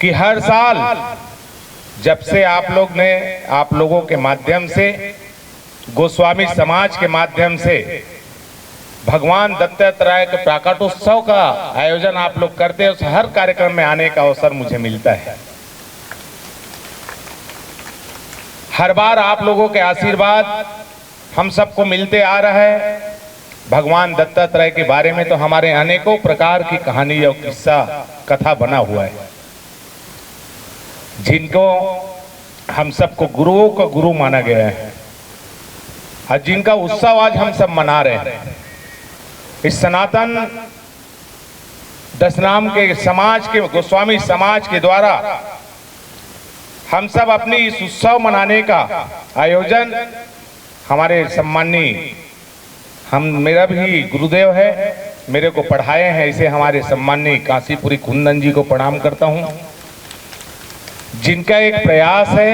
कि हर साल जब से आप लोगों के माध्यम से, गोस्वामी समाज के माध्यम से भगवान दत्तात्रेय के प्राकटोत्सव का आयोजन आप लोग करते हैं, उस हर कार्यक्रम में आने का अवसर मुझे मिलता है। हर बार आप लोगों के आशीर्वाद हम सबको मिलते आ रहा है। भगवान दत्तात्रेय के बारे में तो हमारे अनेकों प्रकार की कहानी और किस्सा कथा बना हुआ है, जिनको हम सबको गुरुओं का गुरु माना गया है और जिनका उत्सव आज हम सब मना रहे हैं। इस सनातन दशनाम के समाज के, गोस्वामी समाज के द्वारा हम सब अपनी इस उत्सव मनाने का आयोजन हमारे सम्माननीय, मेरा भी गुरुदेव है, मेरे को पढ़ाए हैं, इसे हमारे सम्माननीय काशीपुरी कुंदन जी को प्रणाम करता हूं, जिनका एक प्रयास है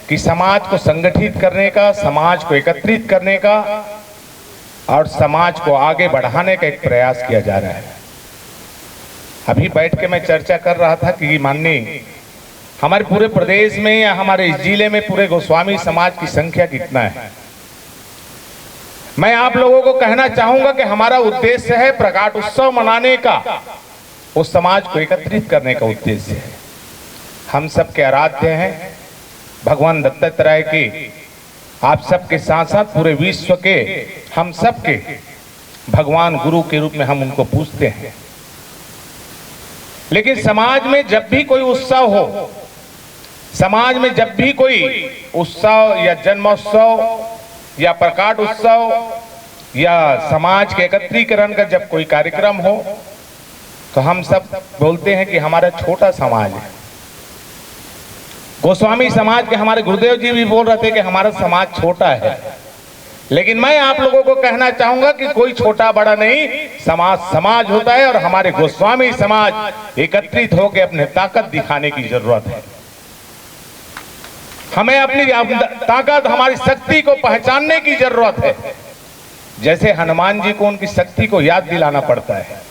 कि समाज को संगठित करने का, समाज को एकत्रित करने का और समाज को आगे बढ़ाने का एक प्रयास किया जा रहा है। अभी बैठ के मैं चर्चा कर रहा था कि माननीय हमारे पूरे प्रदेश में या हमारे इस जिले में पूरे गोस्वामी समाज की संख्या कितना है। मैं आप लोगों को कहना चाहूंगा कि हमारा उद्देश्य है प्रकाट उत्सव मनाने का, उस समाज को एकत्रित करने का उद्देश्य है। हम सबके आराध्य हैं भगवान दत्तात्रेय की, आप सबके साथ साथ पूरे विश्व के हम सबके भगवान गुरु के रूप में हम उनको पूजते हैं। लेकिन समाज में जब भी कोई उत्सव हो, समाज में जब भी कोई उत्सव या जन्मोत्सव या प्रकाट उत्सव या समाज के एकत्रीकरण का जब कोई कार्यक्रम हो, तो हम सब बोलते हैं कि हमारा छोटा समाज है। गोस्वामी समाज के हमारे गुरुदेव जी भी बोल रहे थे कि हमारा समाज छोटा है, लेकिन मैं आप लोगों को कहना चाहूंगा कि कोई छोटा बड़ा नहीं, समाज समाज होता है और हमारे गोस्वामी समाज एकत्रित होकर अपने ताकत दिखाने की जरूरत है। हमें अपनी ताकत, हमारी शक्ति को पहचानने की जरूरत है। जैसे हनुमान जी को उनकी शक्ति को याद दिलाना पड़ता है,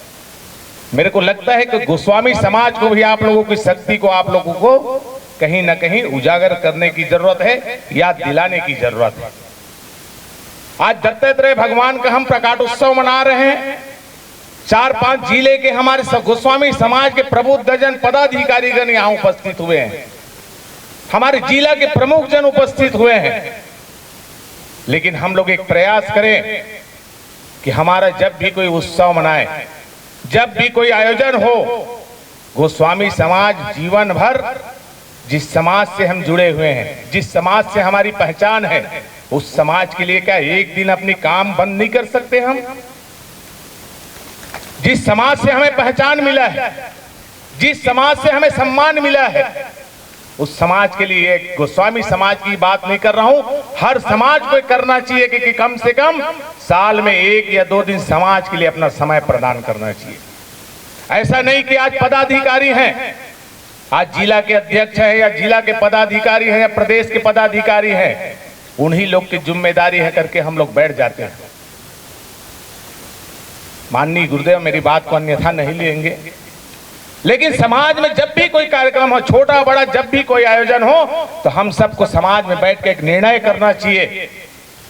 मेरे को लगता है कि गोस्वामी समाज को भी आप लोगों की शक्ति को, आप लोगों को कहीं ना कहीं उजागर करने की जरूरत है, याद दिलाने की जरूरत है। आज दत्तात्रेय भगवान का हम प्रकाटोत्सव मना रहे हैं। 4-5 जिले के हमारे गोस्वामी समाज के प्रबुद्ध जन पदाधिकारीगण यहाँ उपस्थित हुए हैं, हमारे जिला के प्रमुख जन उपस्थित हुए हैं। लेकिन हम लोग एक प्रयास करें कि हमारा जब भी कोई उत्सव मनाए, जब भी कोई आयोजन हो, गोस्वामी समाज जीवन भर जिस समाज से हम जुड़े हुए हैं, जिस समाज से हमारी पहचान है, उस समाज के लिए क्या एक दिन अपनी काम बंद नहीं कर सकते हम? जिस समाज से हमें पहचान मिला है, जिस समाज से हमें सम्मान मिला है, उस समाज के लिए गोस्वामी समाज की बात नहीं कर रहा हूं, हर समाज को करना चाहिए कि कम से कम साल में 1 या 2 दिन समाज के लिए अपना समय प्रदान करना चाहिए। ऐसा नहीं कि आज पदाधिकारी हैं, आज जिला के अध्यक्ष हैं या जिला के पदाधिकारी हैं या प्रदेश के पदाधिकारी हैं, उन्हीं लोग की जिम्मेदारी है करके हम लोग बैठ जाते हैं। माननीय गुरुदेव मेरी बात को अन्यथा नहीं लेंगे, लेकिन समाज में जब भी कोई कार्यक्रम हो, छोटा बड़ा जब भी कोई आयोजन हो, तो हम सबको समाज में बैठ के एक निर्णय करना चाहिए।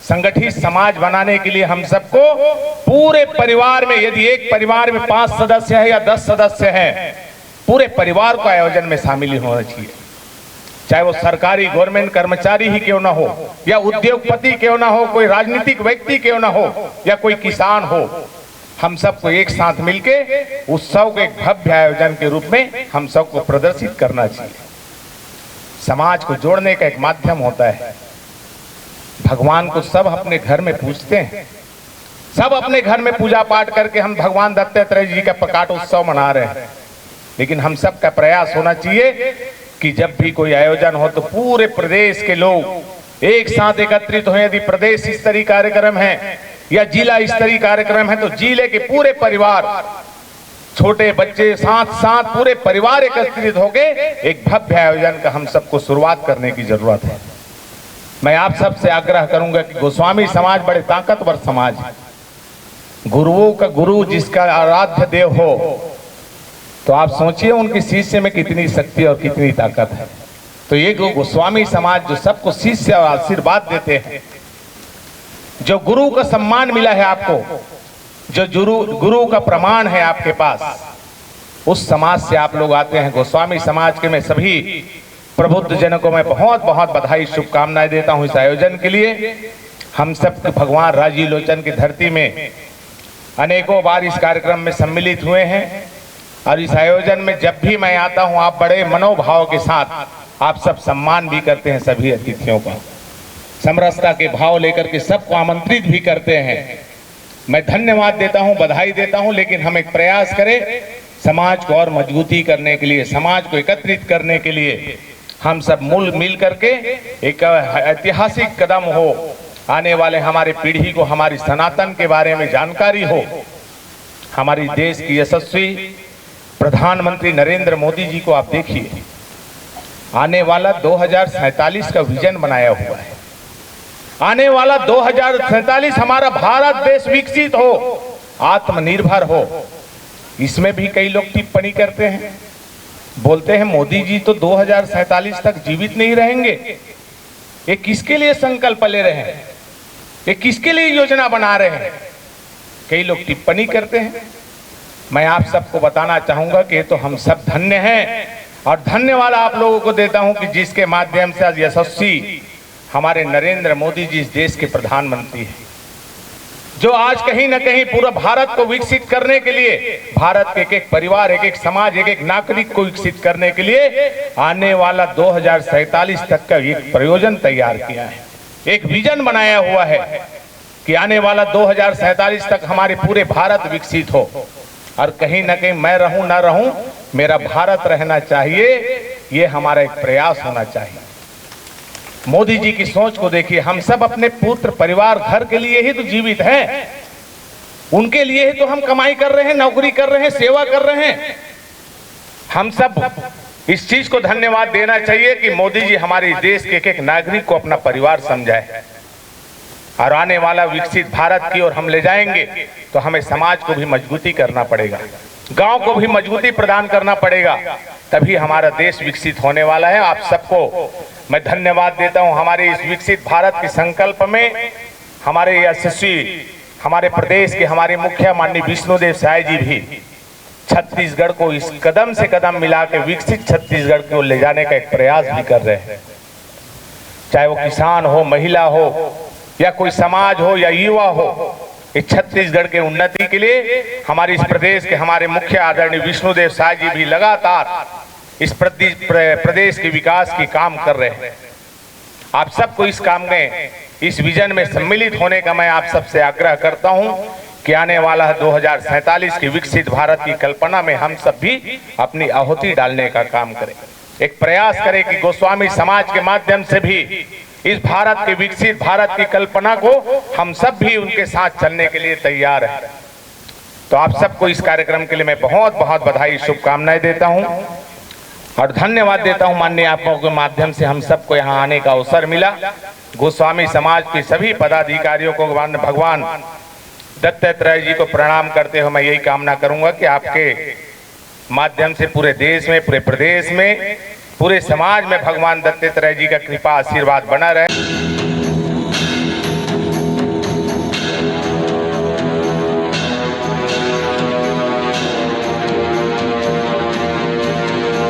संगठित समाज बनाने के लिए हम सबको पूरे परिवार में, यदि एक परिवार में 5 सदस्य है या 10 सदस्य हैं, पूरे परिवार को आयोजन में शामिल होना चाहिए। चाहे वो सरकारी गवर्नमेंट कर्मचारी ही क्यों ना हो, या उद्योगपति क्यों ना हो, कोई राजनीतिक व्यक्ति क्यों ना हो, या कोई किसान हो, हम सबको एक साथ मिलके उत्सव के एक भव्य आयोजन के रूप में हम सबको प्रदर्शित करना चाहिए। समाज को जोड़ने का एक माध्यम होता है। भगवान को सब अपने घर में पूजते हैं, सब अपने घर में पूजा पाठ करके हम भगवान दत्तात्रेय जी का प्रकाट उत्सव मना रहे हैं। लेकिन हम सब का प्रयास होना चाहिए कि जब भी कोई आयोजन हो तो पूरे प्रदेश के लोग एक साथ एकत्रित हो। यदि प्रदेश स्तरीय कार्यक्रम है या जिला स्तरीय कार्यक्रम है, तो जिले के पूरे परिवार, छोटे बच्चे, साथ साथ पूरे परिवार एकत्रित होके एक भव्य आयोजन का हम सबको शुरुआत करने की जरूरत है। मैं आप सबसे आग्रह करूंगा कि गोस्वामी समाज बड़े ताकतवर समाज है। गुरुओं का गुरु जिसका आराध्य देव हो, तो आप सोचिए उनके शिष्य में कितनी शक्ति और कितनी ताकत है। तो ये गोस्वामी समाज जो सबको शिष्य और आशीर्वाद देते हैं, जो गुरु का सम्मान मिला है आपको, जो गुरु का प्रमाण है आपके पास, उस समाज से आप लोग आते हैं। गोस्वामी समाज के मैं सभी प्रबुद्ध जनों को मैं बहुत बहुत बधाई शुभकामनाएं देता हूं इस आयोजन के लिए। हम सब भगवान राजीव लोचन की धरती में अनेकों बार इस कार्यक्रम में सम्मिलित हुए हैं और इस आयोजन में जब भी मैं आता हूं आप बड़े मनोभाव के साथ आप सब सम्मान भी करते हैं, सभी अतिथियों का समरसता के भाव लेकर के सबको आमंत्रित भी करते हैं। मैं धन्यवाद देता हूं, बधाई देता हूं, लेकिन हम एक प्रयास करें समाज को और मजबूती करने के लिए, समाज को एकत्रित करने के लिए हम सब मिल करके एक ऐतिहासिक कदम हो, आने वाले हमारे पीढ़ी को हमारी सनातन के बारे में जानकारी हो। हमारी देश की यशस्वी प्रधानमंत्री नरेंद्र मोदी जी को आप देखिए, आने वाला 2047 का विजन बनाया हुआ है। आने वाला 2047 हमारा भारत देश विकसित हो, आत्मनिर्भर हो। इसमें भी कई लोग टिप्पणी करते हैं, बोलते हैं मोदी जी तो 2047 तक जीवित नहीं रहेंगे। ये किसके लिए संकल्प ले रहे हैं, ये किसके लिए योजना बना रहे हैं, कई लोग टिप्पणी करते हैं। मैं आप सबको बताना चाहूंगा कि ये तो हम सब धन्य हैं और धन्यवाद आप लोगों को देता हूं कि जिसके माध्यम से आज यशस्वी हमारे नरेंद्र मोदी जी इस देश के प्रधानमंत्री हैं, जो आज कहीं ना कहीं पूरा भारत को विकसित करने के लिए, भारत के एक एक परिवार, एक एक समाज, एक एक नागरिक को विकसित करने के लिए आने वाला 2047 तक का एक प्रयोजन तैयार किया है, एक विजन बनाया हुआ है कि आने वाला 2047 तक हमारे पूरे भारत विकसित हो। और कहीं ना कहीं मैं रहूं ना रहूं, मेरा भारत रहना चाहिए, ये हमारा एक प्रयास होना चाहिए। मोदी जी की सोच को देखिए, हम सब अपने पुत्र परिवार घर के लिए ही तो जीवित हैं, उनके लिए ही तो हम कमाई कर रहे हैं, नौकरी कर रहे हैं, सेवा कर रहे हैं। हम सब इस चीज को धन्यवाद देना चाहिए कि मोदी जी हमारे देश के एक एक नागरिक को अपना परिवार समझाए और आने वाला विकसित भारत की ओर हम ले जाएंगे तो हमें समाज को भी मजबूती करना पड़ेगा, गांव को भी मजबूती प्रदान करना पड़ेगा, तभी हमारा देश विकसित होने वाला है। आप सबको मैं धन्यवाद देता हूं। हमारे इस विकसित भारत के संकल्प में हमारे यशस्वी हमारे प्रदेश के हमारे मुखिया माननीय विष्णुदेव साय जी भी छत्तीसगढ़ को इस कदम से कदम मिला के विकसित छत्तीसगढ़ को ले जाने का एक प्रयास भी कर रहे हैं। चाहे वो किसान हो, महिला हो, या कोई समाज हो या युवा हो, इस छत्तीसगढ़ के उन्नति के लिए हमारे इस प्रदेश के हमारे मुखिया आदरणीय विष्णुदेव साय जी भी लगातार इस प्रदेश के विकास की काम कर रहे हैं। आप सबको इस काम में, इस विजन में सम्मिलित होने का मैं आप सबसे आग्रह करता हूं कि आने वाला 2047 के विकसित भारत की कल्पना में हम सब भी अपनी आहुति डालने का काम करें, एक प्रयास करें कि गोस्वामी समाज के माध्यम से भी इस भारत के विकसित भारत की कल्पना को हम सब भी उनके साथ चलने के लिए तैयार हैं। तो आप सबको इस कार्यक्रम के लिए मैं बहुत बहुत बधाई शुभकामनाएं देता हूं और धन्यवाद देता हूं। माननीय आपको के माध्यम से हम सबको यहाँ आने का अवसर मिला। गोस्वामी समाज के सभी पदाधिकारियों को भगवान दत्तात्रेय जी को प्रणाम करते हुए मैं यही कामना करूंगा कि आपके माध्यम से पूरे देश में, पूरे प्रदेश में, पूरे समाज में भगवान दत्तात्रेय जी का कृपा आशीर्वाद बना रहे।